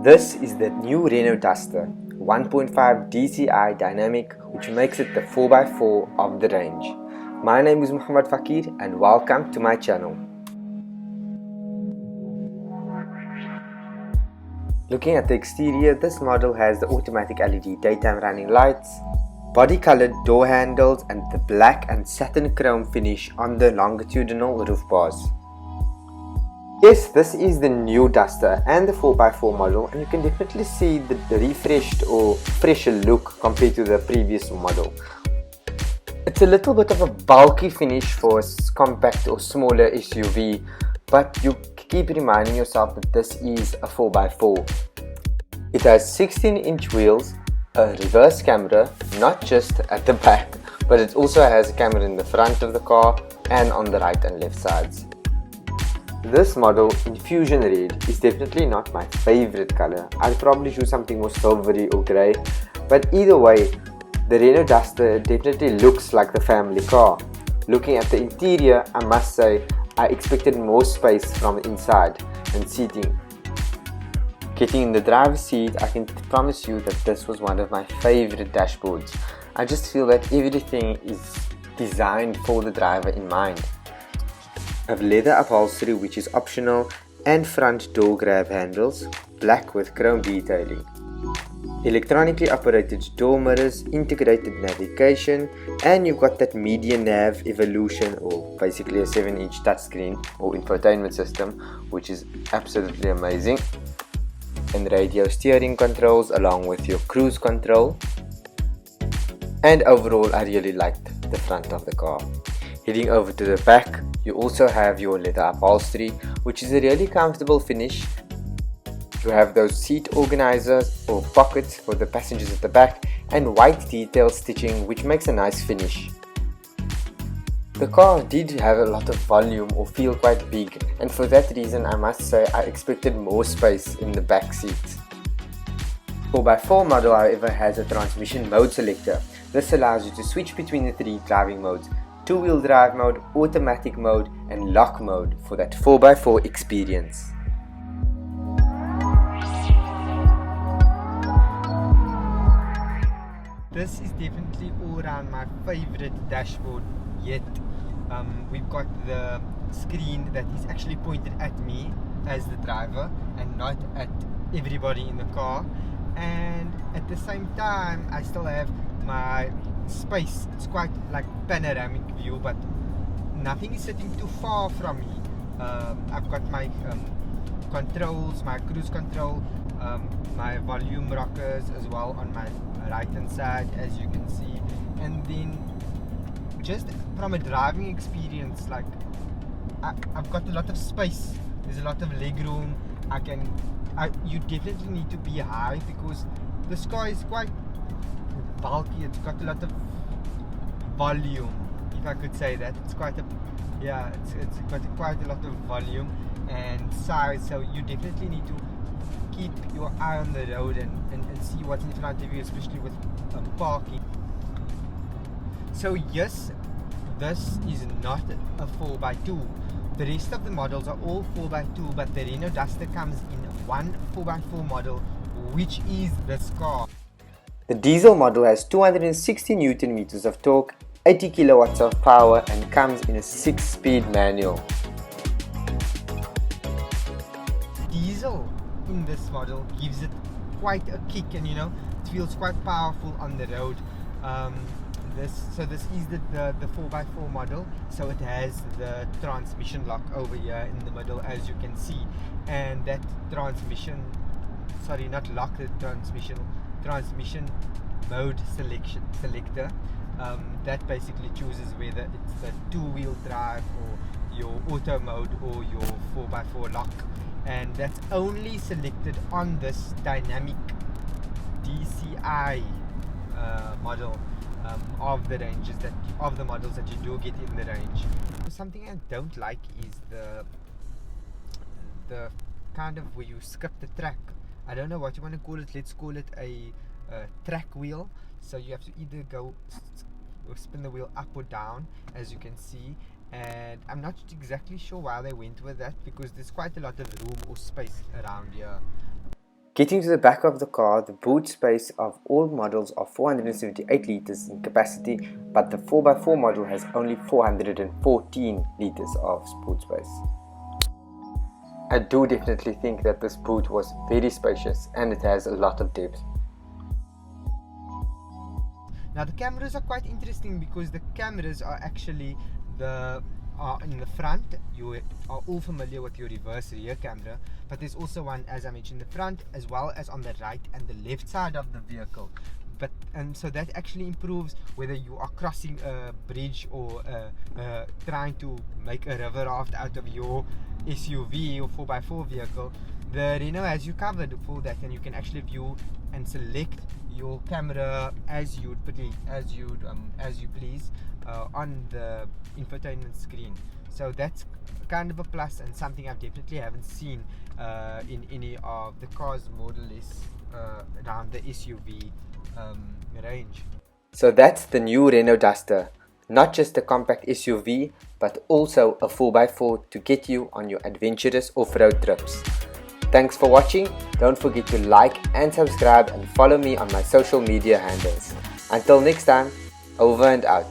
This is the new Renault Duster 1.5 DCI Dynamic, which makes it the 4x4 of the range. My name is Fakier and welcome to my channel. Looking at the exterior, this model has the automatic LED daytime running lights, body colored door handles and the black and satin chrome finish on the longitudinal roof bars. Yes, this is the new Duster and the 4x4 model, and you can definitely see the refreshed or fresher look compared to the previous model. It's a little bit of a bulky finish for a compact or smaller SUV, but you keep reminding yourself that this is a 4x4. It has 16-inch wheels, a reverse camera, not just at the back, but it also has a camera in the front of the car and on the right and left sides. This model in Fusion Red is definitely not my favorite color. I'd probably choose something more silvery or grey, but either way, the Renault Duster definitely looks like the family car. Looking at the interior, I must say I expected more space from the inside and seating. Getting in the driver's seat, I can promise you that this was one of my favorite dashboards. I just feel that everything is designed for the driver in mind. I have leather upholstery, which is optional, and front door grab handles, black with chrome detailing. Electronically operated door mirrors, integrated navigation, and you've got that media nav evolution, or basically a 7-inch touchscreen or infotainment system, which is absolutely amazing. And radio steering controls along with your cruise control. And overall, I really liked the front of the car. Heading over to the back, you also have your leather upholstery, which is a really comfortable finish. You have those seat organizers or pockets for the passengers at the back, and white detail stitching, which makes a nice finish. The car did have a lot of volume or feel quite big, and for that reason I must say I expected more space in the back seats. 4x4 model however has a transmission mode selector. This allows you to switch between the three driving modes: two-wheel drive mode, automatic mode and lock mode for that 4x4 experience. This is definitely all around my favorite dashboard yet. We've got the screen that is actually pointed at me as the driver and not at everybody in the car, and at the same time I still have my space. It's quite like panoramic view, but nothing is sitting too far from me. I've got my controls, my cruise control, my volume rockers as well on my right hand side, as you can see. And then just from a driving experience, like I've got a lot of space, there's a lot of leg room. You definitely need to be high because this car is quite bulky. It's got a lot of volume, if I could say that. It's got quite a lot of volume and size, so you definitely need to keep your eye on the road and see what's in front of you, especially with parking. So yes, this is not a 4x2. The rest of the models are all 4x2, but the Renault Duster comes in one 4x4 model, which is this car. The diesel model has 260 Newton meters of torque, 80 kilowatts of power and comes in a 6-speed manual. Diesel in this model gives it quite a kick, and it feels quite powerful on the road. This is the 4x4 model, so it has the transmission lock over here in the middle, as you can see, and that transmission mode selector that basically chooses whether it's the two-wheel drive or your auto mode or your 4x4 lock, and that's only selected on this dynamic DCI model of the models that you do get in the range. Something I don't like is the kind of where you skip the track. I don't know what you want to call it. Let's call it a track wheel. So you have to either go spin the wheel up or down, as you can see, and I'm not exactly sure why they went with that, because there's quite a lot of room or space around here. Getting to the back of the car, the boot space of all models are 478 litres in capacity, but the 4x4 model has only 414 litres of boot space. I do definitely think that this boot was very spacious and it has a lot of depth. Now the cameras are quite interesting because the cameras are actually in the front. You are all familiar with your reverse rear camera, but there's also one, as I mentioned, in the front as well as on the right and the left side of the vehicle. And so that actually improves whether you are crossing a bridge or trying to make a river raft out of your SUV or 4x4 vehicle. The Renault has you covered for that, and you can actually view and select your camera as you please on the infotainment screen. So that's kind of a plus and something I definitely haven't seen in any of the cars more or less around the SUV range. So that's the new Renault Duster. Not just a compact SUV, but also a 4x4 to get you on your adventurous off-road trips. Thanks for watching. Don't forget to like and subscribe and follow me on my social media handles. Until next time, over and out.